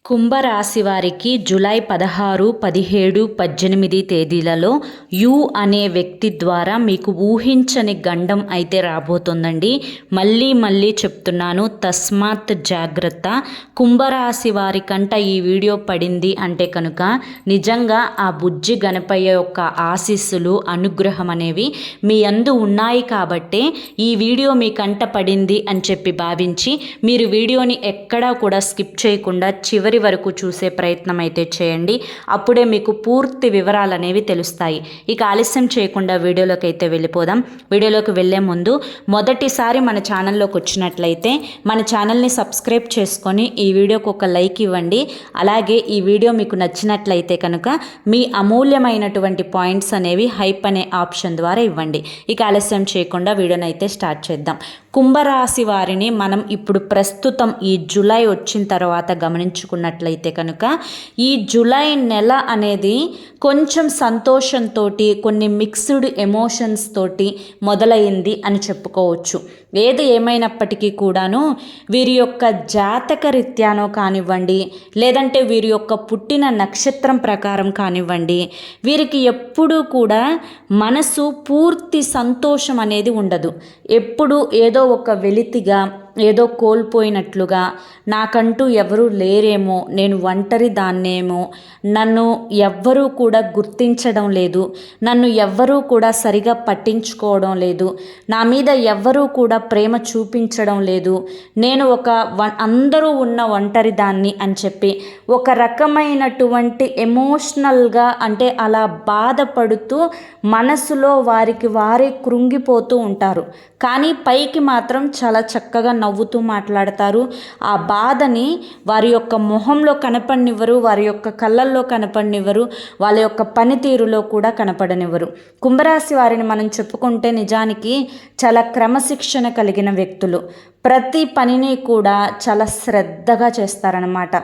కుంభరాశి వారికి జూలై 16, 17, 18 తేదీలలో యు అనే వ్యక్తి ద్వారా మీకు ఊహించని గండం అయితే రాబోతుందండి. మళ్ళీ చెప్తున్నాను, తస్మాత్ జాగ్రత్త. కుంభరాశి వారి కంట ఈ వీడియో పడింది అంటే కనుక నిజంగా ఆ బుజ్జి గణపయ్య యొక్క ఆశీస్సులు, అనుగ్రహం అనేవి మీ యందు ఉన్నాయి కాబట్టే ఈ వీడియో మీ కంట పడింది అని చెప్పి భావించి మీరు వీడియోని ఎక్కడా కూడా స్కిప్ చేయకుండా చివరి వరకు చూసే ప్రయత్నం అయితే చేయండి. అప్పుడే మీకు పూర్తి వివరాలు అనేవి తెలుస్తాయి. ఇక ఆలస్యం చేయకుండా వీడియోలోకి అయితే వెళ్ళిపోదాం. వీడియోలోకి వెళ్ళే ముందు మొదటిసారి మన ఛానల్లోకి వచ్చినట్లయితే మన ఛానల్ని సబ్స్క్రైబ్ చేసుకొని ఈ వీడియోకి ఒక లైక్ ఇవ్వండి. అలాగే ఈ వీడియో మీకు నచ్చినట్లయితే కనుక మీ అమూల్యమైనటువంటి పాయింట్స్ అనేవి హైప్ అనే ఆప్షన్ ద్వారా ఇవ్వండి. ఇక ఆలస్యం చేయకుండా వీడియోని అయితే స్టార్ట్ చేద్దాం. కుంభరాశి వారిని మనం ఇప్పుడు ప్రస్తుతం ఈ జూలై వచ్చిన తర్వాత గమనించుకున్నట్లయితే కనుక ఈ జూలై నెల అనేది కొంచెం సంతోషంతో, కొన్ని మిక్స్డ్ ఎమోషన్స్ తోటి మొదలైంది అని చెప్పుకోవచ్చు. ఏది ఏమైనప్పటికీ కూడాను వీరి యొక్క జాతక రీత్యానో కానివ్వండి, లేదంటే వీరి యొక్క పుట్టిన నక్షత్రం ప్రకారం కానివ్వండి, వీరికి ఎప్పుడూ కూడా మనసు పూర్తి సంతోషం అనేది ఉండదు. ఎప్పుడు ఏదో ఒక వెలితిగా, ఏదో కోల్పోయినట్లుగా, నాకంటూ ఎవరూ లేరేమో, నేను ఒంటరి దాన్నేమో, నన్ను ఎవ్వరూ కూడా గుర్తించడం లేదు, నన్ను ఎవ్వరూ కూడా సరిగా పట్టించుకోవడం లేదు, నా మీద ఎవ్వరూ కూడా ప్రేమ చూపించడం లేదు, నేను అందరూ ఉన్న ఒంటరి దాన్ని అని చెప్పి ఒక రకమైనటువంటి ఎమోషనల్గా, అంటే అలా బాధపడుతూ మనసులో వారికి వారే కృంగిపోతూ ఉంటారు. కానీ పైకి మాత్రం చాలా చక్కగా నవ్వుతూ మాట్లాడతారు. ఆ బాధని వారి యొక్క మొహంలో కనపడనివ్వరు, వారి యొక్క కళ్ళల్లో కనపడనివ్వరు, వాళ్ళ యొక్క పనితీరులో కూడా కనపడనివ్వరు. కుంభరాశి వారిని మనం చెప్పుకుంటే నిజానికి చాలా క్రమశిక్షణ కలిగిన వ్యక్తులు. ప్రతి పనిని కూడా చాలా శ్రద్ధగా చేస్తారనమాట.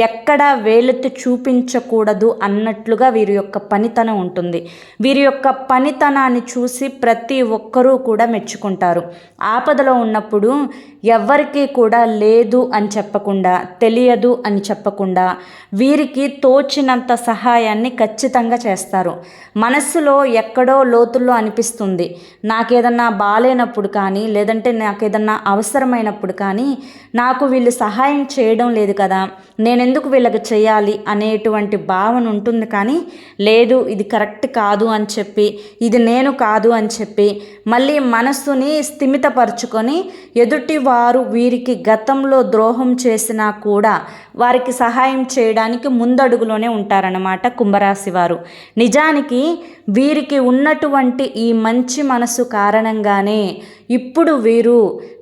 ఎక్కడా వేలెత్తి చూపించకూడదు అన్నట్లుగా వీరి యొక్క పనితనం ఉంటుంది. వీరి యొక్క పనితనాన్ని చూసి ప్రతి ఒక్కరూ కూడా మెచ్చుకుంటారు. ఆపదలో ఉన్నప్పుడు ఎవ్వరికీ కూడా లేదు అని చెప్పకుండా, తెలియదు అని చెప్పకుండా వీరికి తోచినంత సహాయాన్ని ఖచ్చితంగా చేస్తారు. మనస్సులో ఎక్కడో లోతుల్లో అనిపిస్తుంది, నాకేదన్నా బాలేనప్పుడు కానీ, లేదంటే నాకేదన్నా అవసరమైనప్పుడు కానీ నాకు వీళ్ళు సహాయం చేయడం లేదు కదా, నేనెందుకు వీళ్ళకి చేయాలి అనేటువంటి భావన ఉంటుంది. కానీ లేదు, ఇది కరెక్ట్ కాదు అని చెప్పి, ఇది నేను కాదు అని చెప్పి మళ్ళీ మనస్సుని స్థిమితపరుచుకొని ఎదుటి వారు వీరికి గతంలో ద్రోహం చేసినా కూడా వారికి సహాయం చేయడానికి ముందడుగులోనే ఉంటారన్నమాట కుంభరాశి వారు. నిజానికి వీరికి ఉన్నటువంటి ఈ మంచి మనసు కారణంగానే ఇప్పుడు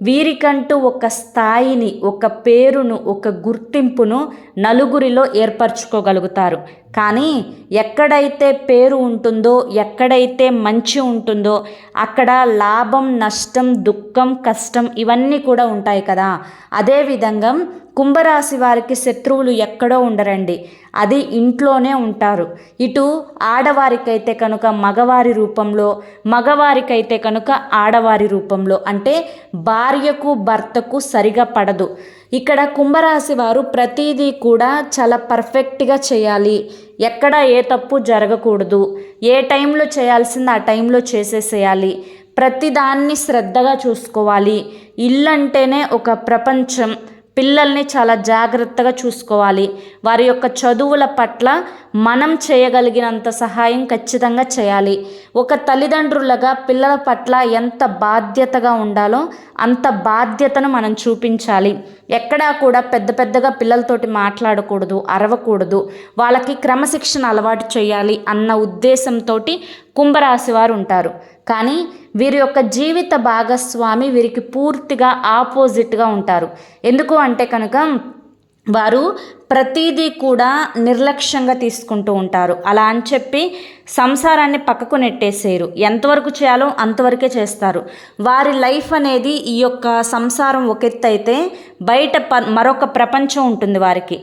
వీరికంటూ ఒక స్థాయిని, ఒక పేరును, ఒక గుర్తింపును నలుగురిలో ఏర్పరచుకోగలుగుతారు. కానీ ఎక్కడైతే పేరు ఉంటుందో, ఎక్కడైతే మంచి ఉంటుందో అక్కడ లాభం, నష్టం, దుఃఖం, కష్టం ఇవన్నీ కూడా ఉంటాయి కదా. అదేవిధంగా కుంభరాశి వారికి శత్రువులు ఎక్కడో ఉండరండి, అది ఇంట్లోనే ఉంటారు. ఇటు ఆడవారికైతే కనుక మగవారి రూపంలో, మగవారికైతే కనుక ఆడవారి రూపంలో, అంటే భార్యకు భర్తకు సరిగా పడదు. ఇక్కడ కుంభరాశి వారు ప్రతిదీ కూడా చాలా పర్ఫెక్ట్గా చేయాలి, ఎక్కడ ఏ తప్పు జరగకూడదు, ఏ టైంలో చేయాల్సింది ఆ టైంలో చేసేసేయాలి, ప్రతిదాన్ని శ్రద్ధగా చూసుకోవాలి. ఇల్లంటేనే ఒక ప్రపంచం, పిల్లల్ని చాలా జాగ్రత్తగా చూసుకోవాలి. వారి యొక్క చదువుల పట్ల మనం చేయగలిగినంత సహాయం ఖచ్చితంగా చేయాలి. ఒక తల్లిదండ్రులుగా పిల్లల పట్ల ఎంత బాధ్యతగా ఉండాలో అంత బాధ్యతను మనం చూపించాలి. ఎక్కడా కూడా పెద్దగా పిల్లలతోటి మాట్లాడకూడదు, అరవకూడదు, వాళ్ళకి క్రమశిక్షణ అలవాటు చేయాలి అన్న ఉద్దేశంతో కుంభరాశి వారు ఉంటారు. కానీ వీరి యొక్క జీవిత భాగస్వామి వీరికి పూర్తిగా ఆపోజిట్గా ఉంటారు. ఎందుకు అంటే కనుక వారు ప్రతిదీ కూడా నిర్లక్ష్యంగా తీసుకుంటూ ఉంటారు. అలా అని చెప్పి సంసారాన్ని పక్కకు నెట్టేసేరు, ఎంతవరకు చేయాలో అంతవరకే చేస్తారు. వారి లైఫ్ అనేది, ఈ యొక్క సంసారం ఒక ఎత్తు అయితే బయట మరొక ప్రపంచం ఉంటుంది వారికి.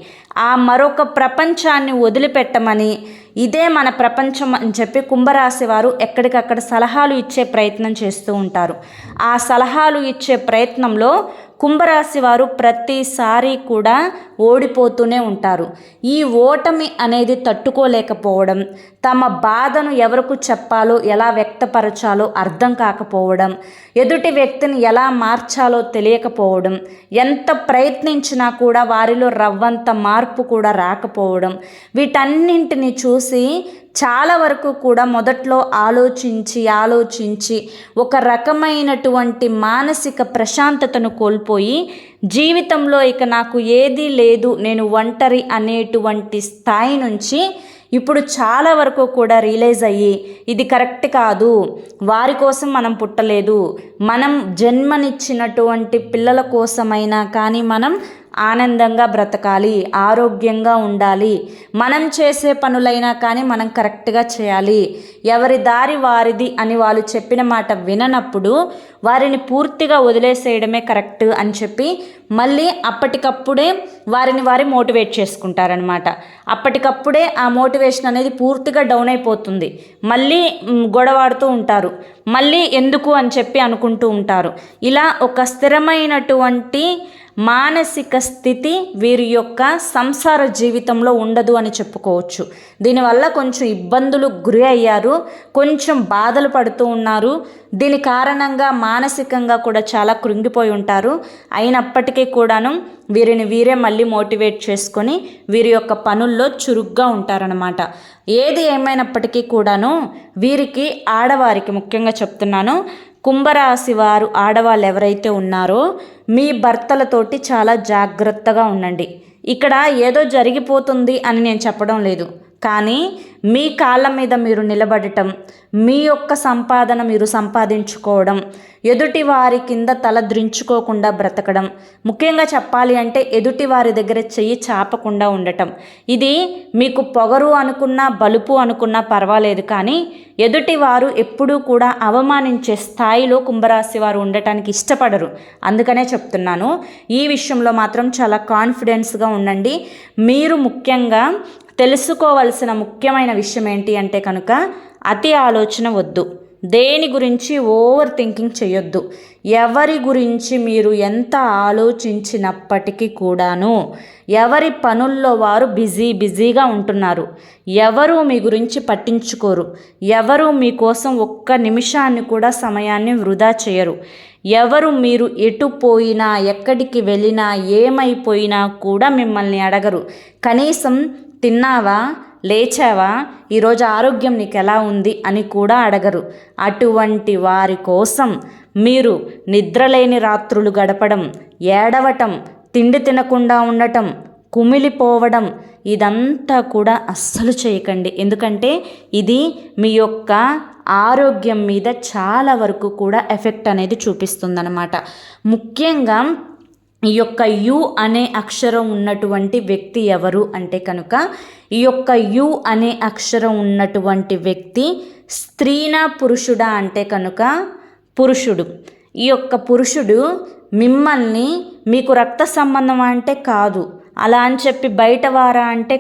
ఆ మరొక ప్రపంచాన్ని వదిలిపెట్టమని ఇదే మన ప్రపంచం అని చెప్పి కుంభరాశి వారు ఎక్కడికక్కడ సలహాలు ఇచ్చే ప్రయత్నం చేస్తూ ఉంటారు. ఆ సలహాలు ఇచ్చే ప్రయత్నంలో కుంభరాశి వారు ప్రతిసారి కూడా ఓడిపోతూనే ఉంటారు. ఈ ఓటమి అనేది తట్టుకోలేకపోవడం, తమ బాధను ఎవరికి చెప్పాలో ఎలా వ్యక్తపరచాలో అర్థం కాకపోవడం, ఎదుటి వ్యక్తిని ఎలా మార్చాలో తెలియకపోవడం, ఎంత ప్రయత్నించినా కూడా వారిలో రవ్వంత మార్పు కూడా రాకపోవడం, వీటన్నింటిని చూసి చాలా వరకు కూడా మొదట్లో ఆలోచించి ఒక రకమైనటువంటి మానసిక ప్రశాంతతను కోల్పోయి జీవితంలో ఇక నాకు ఏదీ లేదు, నేను ఒంటరి అనేటువంటి స్థాయి నుంచి ఇప్పుడు చాలా వరకు కూడా రియలైజ్ అయ్యి ఇది కరెక్ట్ కాదు, వారి కోసం మనం పుట్టలేదు, మనం జన్మనిచ్చినటువంటి పిల్లల కోసమైనా కానీ మనం ఆనందంగా బ్రతకాలి, ఆరోగ్యంగా ఉండాలి, మనం చేసే పనులైనా కానీ మనం కరెక్ట్గా చేయాలి, ఎవరి దారి వారిది అని వాళ్ళు చెప్పిన మాట విననప్పుడు వారిని పూర్తిగా వదిలేసేయడమే కరెక్ట్ అని చెప్పి మళ్ళీ అప్పటికప్పుడే వారిని మోటివేట్ చేసుకుంటారనమాట. అప్పటికప్పుడే ఆ మోటివేషన్ అనేది పూర్తిగా డౌన్ అయిపోతుంది. మళ్ళీ గొడవాడుతూ ఉంటారు, మళ్ళీ ఎందుకు అని చెప్పి అనుకుంటూ ఉంటారు. ఇలా ఒక స్థిరమైనటువంటి మానసిక స్థితి వీరి యొక్క సంసార జీవితంలో ఉండదు అని చెప్పుకోవచ్చు. దీనివల్ల కొంచెం ఇబ్బందులు గురి అయ్యారు, కొంచెం బాధలు పడుతూ ఉన్నారు. దీని కారణంగా మానసికంగా కూడా చాలా కృంగిపోయి ఉంటారు. అయినప్పటికీ కూడాను వీరే మళ్ళీ మోటివేట్ చేసుకొని వీరి యొక్క పనుల్లో చురుగ్గా ఉంటారనమాట. ఏది ఏమైనప్పటికీ కూడాను వీరికి ఆడవారికి ముఖ్యంగా చెప్తున్నాను, కుంభరాశి వారు ఆడవాళ్ళు ఎవరైతే ఉన్నారో మీ భర్తలతోటి చాలా జాగ్రత్తగా ఉండండి. ఇక్కడ ఏదో జరిగిపోతుంది అని నేను చెప్పడం లేదు, కానీ మీ కాళ్ళ మీద మీరు నిలబడటం, మీ యొక్క సంపాదన మీరు సంపాదించుకోవడం, ఎదుటి వారి కింద తలద్రించుకోకుండా బ్రతకడం, ముఖ్యంగా చెప్పాలి అంటే ఎదుటి వారి దగ్గర చెయ్యి చాపకుండా ఉండటం. ఇది మీకు పొగరు అనుకున్నా బలుపు అనుకున్నా పర్వాలేదు, కానీ ఎదుటి వారు ఎప్పుడూ కూడా అవమానించే స్థాయిలో కుంభరాశి వారు ఉండటానికి ఇష్టపడరు. అందుకనే చెప్తున్నాను, ఈ విషయంలో మాత్రం చాలా కాన్ఫిడెన్స్గా ఉండండి. మీరు ముఖ్యంగా తెలుసుకోవలసిన ముఖ్యమైన విషయం ఏంటి అంటే కనుక అతి ఆలోచన వద్దు, దేని గురించి ఓవర్ థింకింగ్ చేయొద్దు. ఎవరి గురించి మీరు ఎంత ఆలోచించినప్పటికీ కూడాను ఎవరి పనుల్లో వారు బిజీగా ఉంటున్నారు. ఎవరు మీ గురించి పట్టించుకోరు. ఎవరు మీకోసం ఒక్క నిమిషాన్ని కూడా సమయాన్ని వృధా చేయరు. ఎవరు మీరు ఎటు పోయినా ఎక్కడికి వెళ్ళినా ఏమైపోయినా కూడా మిమ్మల్ని అడగరు. కనీసం తిన్నావా, లేచావా, ఈరోజు ఆరోగ్యం నీకు ఎలా ఉంది అని కూడా అడగరు. అటువంటి వారి కోసం మీరు నిద్రలేని రాత్రులు గడపడం, ఏడవటం, తిండి తినకుండా ఉండటం, కుమిలిపోవడం, ఇదంతా కూడా అస్సలు చేయకండి. ఎందుకంటే ఇది మీ యొక్క ఆరోగ్యం మీద చాలా వరకు కూడా ఎఫెక్ట్ అనేది చూపిస్తుందన్నమాట. ముఖ్యంగా ఈ యొక్క యు అనే అక్షరం ఉన్నటువంటి వ్యక్తి ఎవరు అంటే కనుక ఈ యొక్క యు అనే అక్షరం ఉన్నటువంటి వ్యక్తి స్త్రీనా పురుషుడా అంటే కనుక పురుషుడు. ఈ యొక్క పురుషుడు మిమ్మల్ని మీకు రక్త సంబంధం అంటే కాదు, అలా అని చెప్పి బయటవారా అంటే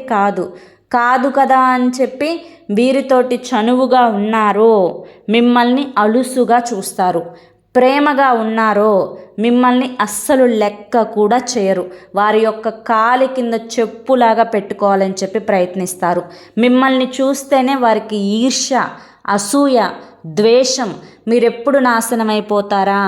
కాదు కదా అని చెప్పి వీరితోటి చనువుగా ఉన్నారో మిమ్మల్ని అలుసుగా చూస్తారు. ప్రేమగా ఉన్నారో మిమ్మల్ని అస్సలు లెక్క కూడా చేయరు. వారి యొక్క కాలి కింద చెప్పులాగా పెట్టుకోవాలని చెప్పి ప్రయత్నిస్తారు. మిమ్మల్ని చూస్తేనే వారికి ఈర్ష్య, అసూయ, ద్వేషం. మీరెప్పుడు నాశనమైపోతారా,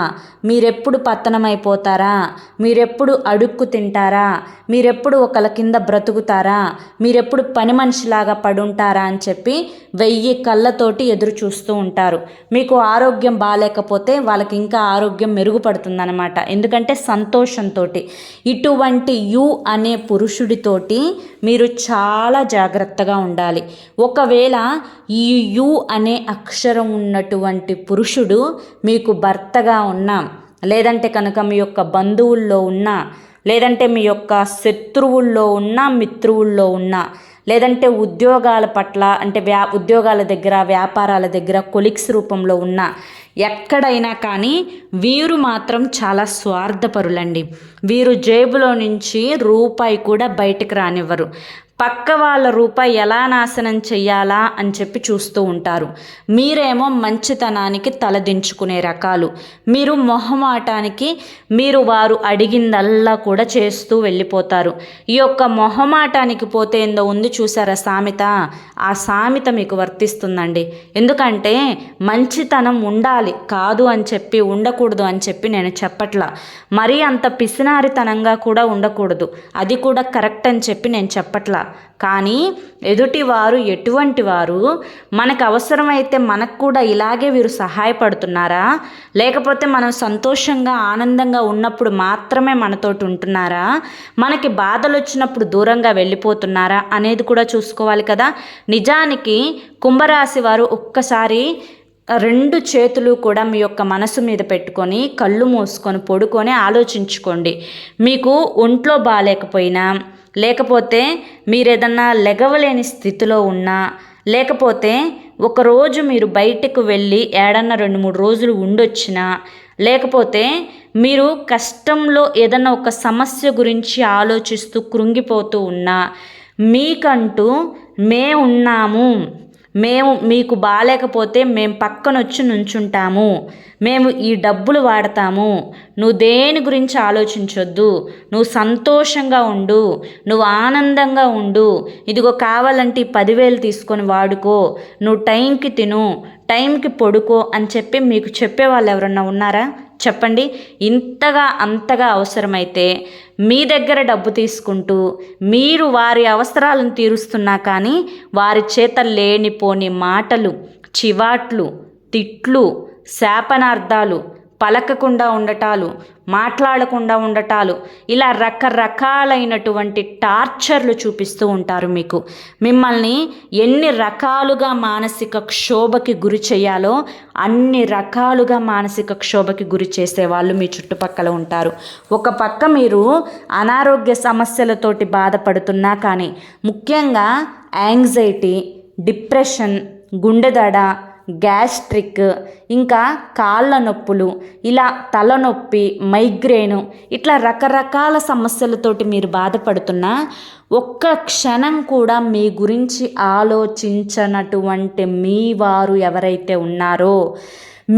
మీరెప్పుడు పతనమైపోతారా, మీరెప్పుడు అడుక్కు తింటారా, మీరెప్పుడు ఒకళ్ళ కింద బ్రతుకుతారా, మీరెప్పుడు పని మనిషిలాగా పడుంటారా అని చెప్పి 1000 కళ్ళతోటి ఎదురు చూస్తూ ఉంటారు. మీకు ఆరోగ్యం బాగాలేకపోతే వాళ్ళకి ఇంకా ఆరోగ్యం మెరుగుపడుతుందన్నమాట. ఎందుకంటే సంతోషంతో. ఇటువంటి యు అనే పురుషుడితోటి మీరు చాలా జాగ్రత్తగా ఉండాలి. ఒకవేళ ఈ యు అనే అక్షరం ఉన్నటువంటి పురుషుడు మీకు భర్తగా ఉన్నా, లేదంటే కనుక మీ యొక్క బంధువుల్లో ఉన్నా, లేదంటే మీ యొక్క శత్రువుల్లో ఉన్నా, మిత్రువుల్లో ఉన్నా, లేదంటే ఉద్యోగాల పట్ల అంటే ఉద్యోగాల దగ్గర, వ్యాపారాల దగ్గర కొలీగ్స్ రూపంలో ఉన్న ఎక్కడైనా కానీ వీరు మాత్రం చాలా స్వార్థపరులండి. వీరు జేబులో నుంచి రూపాయి కూడా బయటకు రానివ్వరు. పక్క వాళ్ళ రూపాయి ఎలా నాశనం చెయ్యాలా అని చెప్పి చూస్తూ ఉంటారు. మీరేమో మంచితనానికి తలదించుకునే రకాలు. మీరు మొహమాటానికి మీరు వారు అడిగిందల్లా కూడా చేస్తూ వెళ్ళిపోతారు. ఈ యొక్క మొహమాటానికి పోతే ఏందో ఉంది చూసారా సామెత, ఆ సామెత మీకు వర్తిస్తుందండి. ఎందుకంటే మంచితనం ఉండాలి, కాదు అని చెప్పి ఉండకూడదు అని చెప్పి నేను చెప్పట్లా. మరీ అంత పిసినారితనంగా కూడా ఉండకూడదు, అది కూడా కరెక్ట్ అని చెప్పి నేను చెప్పట్లా. కానీ ఎదుటివారు ఎటువంటి వారు, మనకు అవసరమైతే మనకు కూడా ఇలాగే వీరు సహాయపడుతున్నారా, లేకపోతే మనం సంతోషంగా ఆనందంగా ఉన్నప్పుడు మాత్రమే మనతోటి ఉంటున్నారా, మనకి బాధలు వచ్చినప్పుడు దూరంగా వెళ్ళిపోతున్నారా అనేది కూడా చూసుకోవాలి కదా. నిజానికి కుంభరాశి వారు ఒక్కసారి 2 చేతులు కూడా మీ యొక్క మనసు మీద పెట్టుకొని కళ్ళు మూసుకొని పడుకొని ఆలోచించుకోండి. మీకు ఒంట్లో బాగాలేకపోయినా, లేకపోతే మీరేదన్నా లెగవలేని స్థితిలో ఉన్నా, లేకపోతే ఒకరోజు మీరు బయటకు వెళ్ళి ఏడన్నా 2-3 రోజులు ఉండొచ్చినా, లేకపోతే మీరు కష్టంలో ఏదన్నా ఒక సమస్య గురించి ఆలోచిస్తూ కృంగిపోతూ ఉన్నా, మీకంటూ మేము మీకు బాగాలేకపోతే మేము పక్కనొచ్చి నుంచుంటాము, మేము ఈ డబ్బులు వాడతాము, నువ్వు దేని గురించి ఆలోచించొద్దు, నువ్వు సంతోషంగా ఉండు, నువ్వు ఆనందంగా ఉండు, ఇదిగో కావాలంటే 10,000 తీసుకొని వాడుకో, నువ్వు టైంకి తిను, టైంకి పడుకో అని చెప్పి మీకు చెప్పేవాళ్ళు ఎవరన్నా ఉన్నారా చెప్పండి. ఇంతగా అంతగా అవసరమైతే మీ దగ్గర డబ్బు తీసుకుంటూ మీరు వారి అవసరాలను తీరుస్తున్నా కానీ వారి చేత లేనిపోని మాటలు, చివాట్లు, తిట్లు, శాపనార్థాలు, పలకకుండా ఉండటాలు, మాట్లాడకుండా ఉండటాలు, ఇలా రకరకాలైనటువంటి టార్చర్లు చూపిస్తూ ఉంటారు మీకు. మిమ్మల్ని ఎన్ని రకాలుగా మానసిక క్షోభకి గురి చేయాలో అన్ని రకాలుగా మానసిక క్షోభకి గురి చేసేవాళ్ళు మీ చుట్టుపక్కల ఉంటారు. ఒక పక్క మీరు అనారోగ్య సమస్యలతోటి బాధపడుతున్నా కానీ, ముఖ్యంగా యాంగ్జైటీ, డిప్రెషన్, గుండెదడ, గ్యాస్ట్రిక్, ఇంకా కాళ్ళ నొప్పులు, ఇలా తలనొప్పి, మైగ్రేను, ఇట్లా రకరకాల సమస్యలతోటి మీరు బాధపడుతున్నా ఒక్క క్షణం కూడా మీ గురించి ఆలోచించనటువంటి మీ వారు ఎవరైతే ఉన్నారో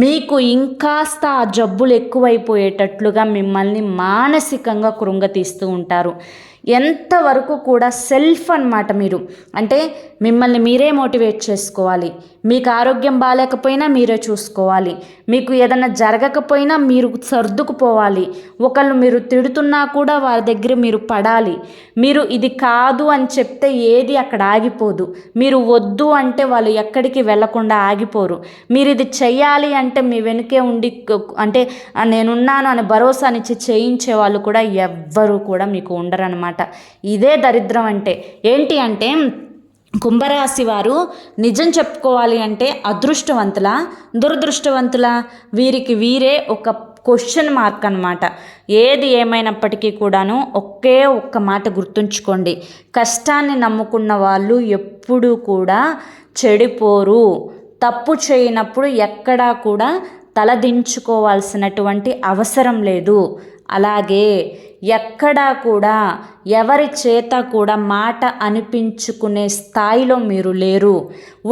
మీకు ఇంకాస్త ఆ జబ్బులు ఎక్కువైపోయేటట్లుగా మిమ్మల్ని మానసికంగా కృంగతీస్తూ ఉంటారు. ఎంతవరకు కూడా సెల్ఫ్ అన్నమాట. మీరు అంటే మిమ్మల్ని మీరే మోటివేట్ చేసుకోవాలి. మీకు ఆరోగ్యం బాగాలేకపోయినా మీరే చూసుకోవాలి. మీకు ఏదైనా జరగకపోయినా మీరు సర్దుకుపోవాలి. ఒకళ్ళు మీరు తిడుతున్నా కూడా వారి దగ్గర మీరు పడాలి. మీరు ఇది కాదు అని చెప్తే ఏది అక్కడ ఆగిపోదు. మీరు వద్దు అంటే వాళ్ళు ఎక్కడికి వెళ్లకుండా ఆగిపోరు. మీరు ఇది చెయ్యాలి అంటే మీ వెనుకే ఉండి అంటే నేనున్నాను అని భరోసానిచ్చి చేయించే వాళ్ళు కూడా ఎవ్వరూ కూడా మీకు ఉండరన్నమాట. ఇదే దరిద్రం అంటే ఏంటి అంటే, కుంభరాశి వారు నిజం చెప్పుకోవాలి అంటే అదృష్టవంతుల, దురదృష్టవంతుల, వీరికి వీరే ఒక క్వశ్చన్ మార్క్ అన్నమాట. ఏది ఏమైనప్పటికీ కూడాను ఒకే ఒక్క మాట గుర్తుంచుకోండి, కష్టాన్ని నమ్ముకున్న వాళ్ళు ఎప్పుడూ కూడా చెడిపోరు. తప్పు చేయనప్పుడు ఎక్కడా కూడా తలదించుకోవాల్సినటువంటి అవసరం లేదు. అలాగే ఎక్కడా కూడా ఎవరి చేత కూడా మాట అనిపించుకునే స్థాయిలో మీరు లేరు.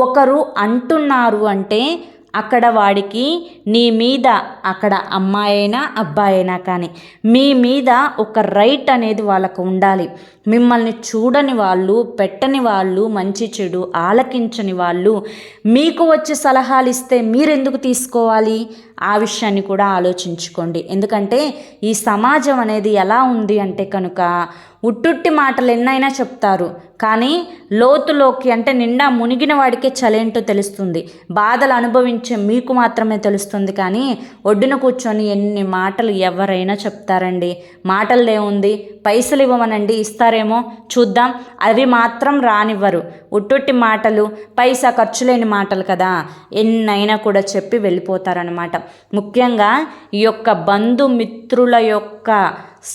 ఒకరు అంటున్నారు అంటే అక్కడ వాడికి నీ మీద, అక్కడ అమ్మాయైనా అబ్బాయైనా కానీ మీ మీద ఒక రైట్ అనేది వాళ్ళకు ఉండాలి. మిమ్మల్ని చూడని వాళ్ళు, పెట్టని వాళ్ళు, మంచి చెడు ఆలకించని వాళ్ళు మీకు వచ్చి సలహాలు ఇస్తే మీరెందుకు తీసుకోవాలి? ఆ విషయాన్ని కూడా ఆలోచించుకోండి. ఎందుకంటే ఈ సమాజం అనేది ఎలా ఉంది అంటే కనుక ఉట్టుట్టి మాటలు ఎన్నైనా చెప్తారు, కానీ లోతులోకి అంటే నిండా మునిగిన వాడికే చలేంటో తెలుస్తుంది. బాధలు అనుభవించే మీకు మాత్రమే తెలుస్తుంది. కానీ ఒడ్డున కూర్చొని ఎన్ని మాటలు ఎవరైనా చెప్తారండి. మాటలు ఏముంది, పైసలు ఇవ్వమనండి, ఇస్తారేమో చూద్దాం, అవి మాత్రం రానివ్వరు. ఉట్టుట్టి మాటలు, పైసా ఖర్చు లేని మాటలు కదా, ఎన్నైనా కూడా చెప్పి వెళ్ళిపోతారనమాట. ముఖ్యంగా ఈ యొక్క బంధుమిత్రుల యొక్క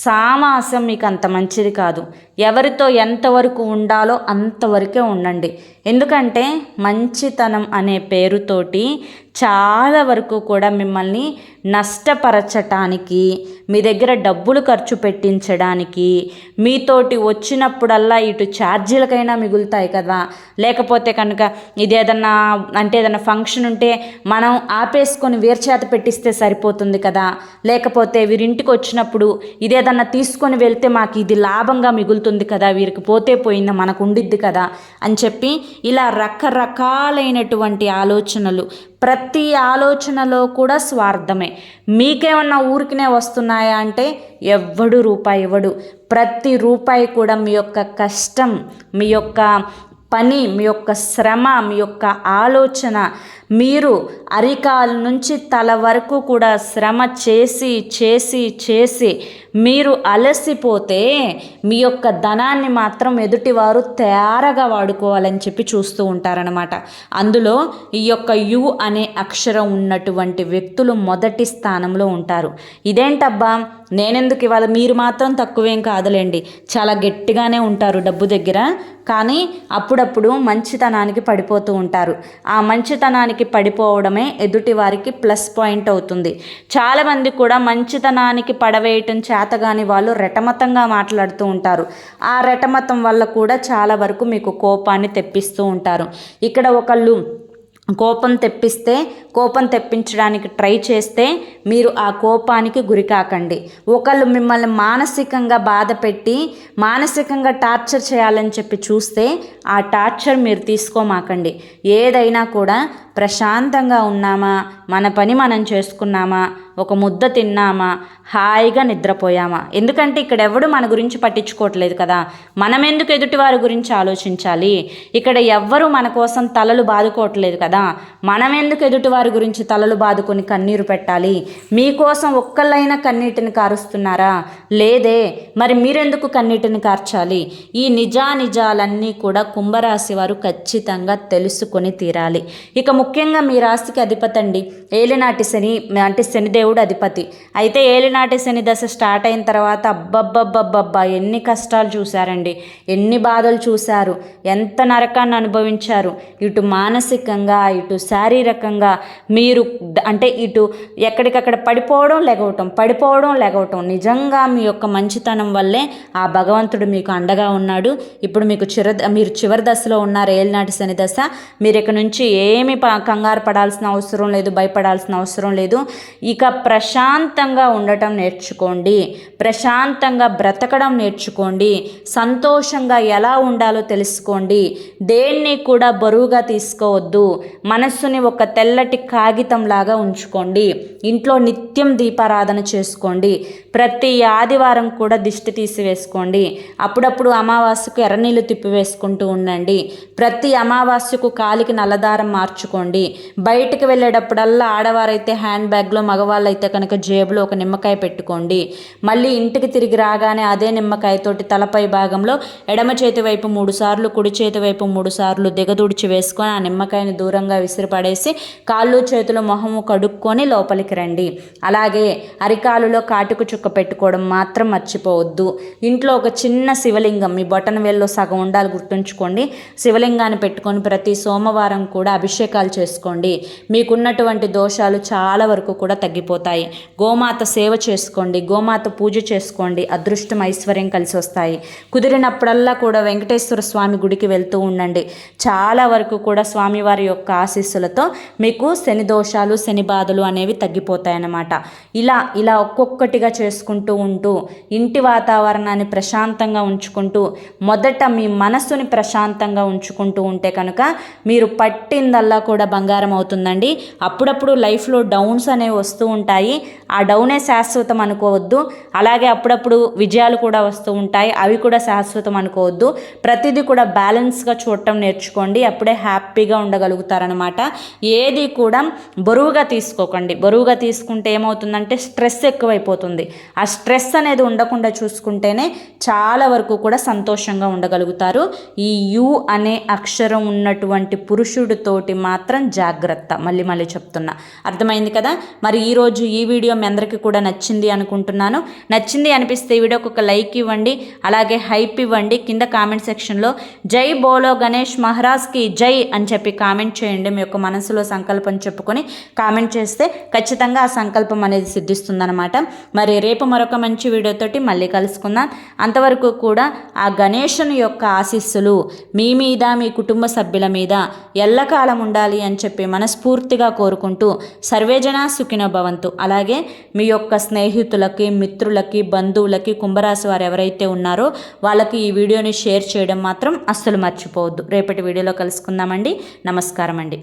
సామాసం మీకు అంత మంచిది కాదు. ఎవరితో ఎంతవరకు ఉండాలో అంతవరకే ఉండండి. ఎందుకంటే మంచితనం అనే పేరుతోటి చాలా వరకు కూడా మిమ్మల్ని నష్టపరచటానికి, మీ దగ్గర డబ్బులు ఖర్చు పెట్టించడానికి, మీతోటి వచ్చినప్పుడల్లా ఇటు ఛార్జీలకైనా మిగులుతాయి కదా, లేకపోతే కనుక ఇదేదన్నా అంటే ఏదన్నా ఫంక్షన్ ఉంటే మనం ఆపేసుకొని వీర్చేత పెట్టిస్తే సరిపోతుంది కదా, లేకపోతే వీరింటికి వచ్చినప్పుడు ఇదేదన్నా తీసుకొని వెళ్తే మాకు ఇది లాభంగా మిగులుతుంది కదా, వీరికి పోతే పోయిందా మనకు ఉండిద్ది కదా అని చెప్పి ఇలా రకరకాలైనటువంటి ఆలోచనలు, ప్రతి ఆలోచనలో కూడా స్వార్థమే. మీకేమన్నా ఊరికినే వస్తున్నాయా అంటే ఎవ్వడు రూపాయి ఇవ్వడు. ప్రతి రూపాయి కూడా మీ యొక్క కష్టం, మీ యొక్క పని, మీ యొక్క శ్రమ, మీ యొక్క ఆలోచన, మీరు అరికాల నుంచి తల వరకు కూడా శ్రమ చేసి చేసి చేసి మీరు అలసిపోతే మీ యొక్క ధనాన్ని మాత్రం ఎదుటివారు తేరగా వాడుకోవాలని చెప్పి చూస్తూ ఉంటారనమాట. అందులో ఈ యొక్క యు అనే అక్షరం ఉన్నటువంటి వ్యక్తులు మొదటి స్థానంలో ఉంటారు. ఇదేంటబ్బా నేనెందుకు ఇవాళ, మీరు మాత్రం తక్కువేం కాదులేండి, చాలా గట్టిగానే ఉంటారు డబ్బు దగ్గర, కానీ అప్పుడప్పుడు మంచితనానికి పడిపోతూ ఉంటారు. ఆ మంచితనానికి పడిపోవడమే ఎదుటి వారికి ప్లస్ పాయింట్ అవుతుంది. చాలామంది కూడా మంచితనానికి పడవేయటం చేతగాని వాళ్ళు రెటమతంగా మాట్లాడుతూ ఉంటారు. ఆ రెటమతం వల్ల కూడా చాలా వరకు మీకు కోపాన్ని తెప్పిస్తూ ఉంటారు. ఇక్కడ ఒకళ్ళు కోపం తెప్పించడానికి ట్రై చేస్తే మీరు ఆ కోపానికి గురి కాకండి. ఒకళ్ళు మిమ్మల్ని మానసికంగా బాధ పెట్టి మానసికంగా టార్చర్ చేయాలని చెప్పి చూస్తే ఆ టార్చర్ మీరు తీసుకోమాకండి. ఏదైనా కూడా ప్రశాంతంగా ఉన్నామా, మన పని మనం చేసుకున్నామా, ఒక ముద్ద తిన్నామా, హాయిగా నిద్రపోయామా. ఎందుకంటే ఇక్కడ ఎవడు మన గురించి పట్టించుకోవట్లేదు కదా, మనం ఎందుకు ఎదుటి వారి గురించి ఆలోచించాలి. ఇక్కడ ఎవ్వరూ మన కోసం తలలు బాదుకోవట్లేదు కదా, మనం ఎందుకు ఎదుటి వారి గురించి తలలు బాదుకొని కన్నీరు పెట్టాలి. మీకోసం ఒక్కళ్ళైనా కన్నీటిని కారుస్తున్నారా? లేదే. మరి మీరెందుకు కన్నీటిని కార్చాలి? ఈ నిజానిజాలన్నీ కూడా కుంభరాశి వారు ఖచ్చితంగా తెలుసుకొని తీరాలి. ఇక ముఖ్యంగా మీ రాశికి అధిపతి అండి ఏలినాటి శని, అంటే శనిదేవుడు అధిపతి. అయితే ఏలినాటి శని దశ స్టార్ట్ అయిన తర్వాత అబ్బబ్బబ్బబ్బబ్బా ఎన్ని కష్టాలు చూశారండి, ఎన్ని బాధలు చూశారు, ఎంత నరకాన్ని అనుభవించారు. ఇటు మానసికంగా, ఇటు శారీరకంగా మీరు అంటే ఇటు ఎక్కడికక్కడ పడిపోవడం లెగవటం. నిజంగా మీ యొక్క మంచితనం వల్లే ఆ భగవంతుడు మీకు అండగా ఉన్నాడు. ఇప్పుడు మీరు చివరి దశలో ఉన్నారు, ఏలినాటి శని దశ. మీరు ఇక నుంచి ఏమి కంగారు పడాల్సిన అవసరం లేదు, భయపడాల్సిన అవసరం లేదు. ఇక ప్రశాంతంగా ఉండటం నేర్చుకోండి, ప్రశాంతంగా బ్రతకడం నేర్చుకోండి, సంతోషంగా ఎలా ఉండాలో తెలుసుకోండి. దేన్ని కూడా బరువుగా తీసుకోవద్దు. మనస్సుని ఒక తెల్లటి కాగితంలాగా ఉంచుకోండి. ఇంట్లో నిత్యం దీపారాధన చేసుకోండి. ప్రతి ఆదివారం కూడా దిష్టి తీసివేసుకోండి. అప్పుడప్పుడు అమావాస్యకు ఎర్రనీళ్ళు తిప్పివేసుకుంటూ ఉండండి. ప్రతి అమావాస్యకు కాలికి నల్లదారం మార్చుకోండి. బయటికి వెళ్ళేటప్పుడల్లా ఆడవారైతే హ్యాండ్ బ్యాగ్లో, మగవాళ్ళు అయితే కనుక జేబులో ఒక నిమ్మకాయ పెట్టుకోండి. మళ్ళీ ఇంటికి తిరిగి రాగానే అదే నిమ్మకాయతోటి తలపై భాగంలో ఎడమ చేతి వైపు 3 సార్లు, కుడి చేతి వైపు 3 సార్లు దిగదుడిచి వేసుకొని ఆ నిమ్మకాయని దూరంగా విసిరిపడేసి కాళ్ళు చేతులు మొహము కడుక్కొని లోపలికి రండి. అలాగే అరికాలులో కాటుకు చుక్క పెట్టుకోవడం మాత్రం మర్చిపోవద్దు. ఇంట్లో ఒక చిన్న శివలింగం మీ బొటన వేల్లో సగం ఉండాలి, గుర్తుంచుకోండి. శివలింగాన్ని పెట్టుకొని ప్రతి సోమవారం కూడా అభిషేకాలు చేసుకోండి. మీకున్నటువంటి దోషాలు చాలా వరకు కూడా తగ్గిపోతాయి. గోమాత సేవ చేసుకోండి, గోమాత పూజ చేసుకోండి. అదృష్టం, ఐశ్వర్యం కలిసి వస్తాయి. కుదిరినప్పుడల్లా కూడా వెంకటేశ్వర స్వామి గుడికి వెళ్తూ ఉండండి. చాలా వరకు కూడా స్వామివారి యొక్క ఆశీస్సులతో మీకు శని దోషాలు, శని బాధలు అనేవి తగ్గిపోతాయన్నమాట. ఇలా ఒక్కొక్కటిగా చేసుకుంటూ ఉంటూ ఇంటి వాతావరణాన్ని ప్రశాంతంగా ఉంచుకుంటూ మొదట మీ మనస్సుని ప్రశాంతంగా ఉంచుకుంటూ ఉంటే కనుక మీరు పట్టిందల్లా కూడా బంగారం అవుతుందండి. అప్పుడప్పుడు లైఫ్లో డౌన్స్ అనేవి వస్తూ ఉంటాయి. ఆ డౌనే శాశ్వతం అనుకోవద్దు. అలాగే అప్పుడప్పుడు విజయాలు కూడా వస్తూ ఉంటాయి, అవి కూడా శాశ్వతం అనుకోవద్దు. ప్రతిదీ కూడా బ్యాలెన్స్గా చూడటం నేర్చుకోండి. అప్పుడే హ్యాపీగా ఉండగలుగుతారనమాట. ఏది కూడా బరువుగా తీసుకోకండి. బరువుగా తీసుకుంటే ఏమవుతుందంటే స్ట్రెస్ ఎక్కువైపోతుంది. ఆ స్ట్రెస్ అనేది ఉండకుండా చూసుకుంటేనే చాలా వరకు కూడా సంతోషంగా ఉండగలుగుతారు. ఈ యు అనే అక్షరం ఉన్నటువంటి పురుషుడితోటి మాత్రం జాగ్రత్త. మళ్ళీ చెప్తున్నా, అర్థమైంది కదా. మరి ఈరోజు ఈ వీడియో మీ అందరికీ కూడా నచ్చింది నచ్చింది అనుకుంటున్నాను. నచ్చింది అనిపిస్తే ఈ వీడియోకి ఒక లైక్ ఇవ్వండి, అలాగే హైప్ ఇవ్వండి. కింద కామెంట్ సెక్షన్లో జై బోలో గణేష్ మహారాజ్కి జై అని చెప్పి కామెంట్ చేయండి. మీ యొక్క మనసులో సంకల్పం చెప్పుకొని కామెంట్ చేస్తే ఖచ్చితంగా ఆ సంకల్పం అనేది సిద్ధిస్తుందన్నమాట. మరి రేపు మరొక మంచి వీడియోతోటి మళ్ళీ కలుసుకుందాం. అంతవరకు కూడా ఆ గణేశుని యొక్క ఆశీస్సులు మీ మీద, మీ కుటుంబ సభ్యుల మీద ఎల్లకాలం ఉండాలి అని చెప్పి మనస్ఫూర్తిగా కోరుకుంటూ సర్వేజన సుఖినో భవంతు. అలాగే మీ యొక్క స్నేహితులకి, మిత్రులకి, బంధువులకి కుంభరాశి వారు ఎవరైతే ఉన్నారో వాళ్ళకి ఈ వీడియోని షేర్ చేయడం మాత్రం అస్సలు మర్చిపోవద్దు. రేపటి వీడియోలో కలుసుకుందామండి. నమస్కారం అండి.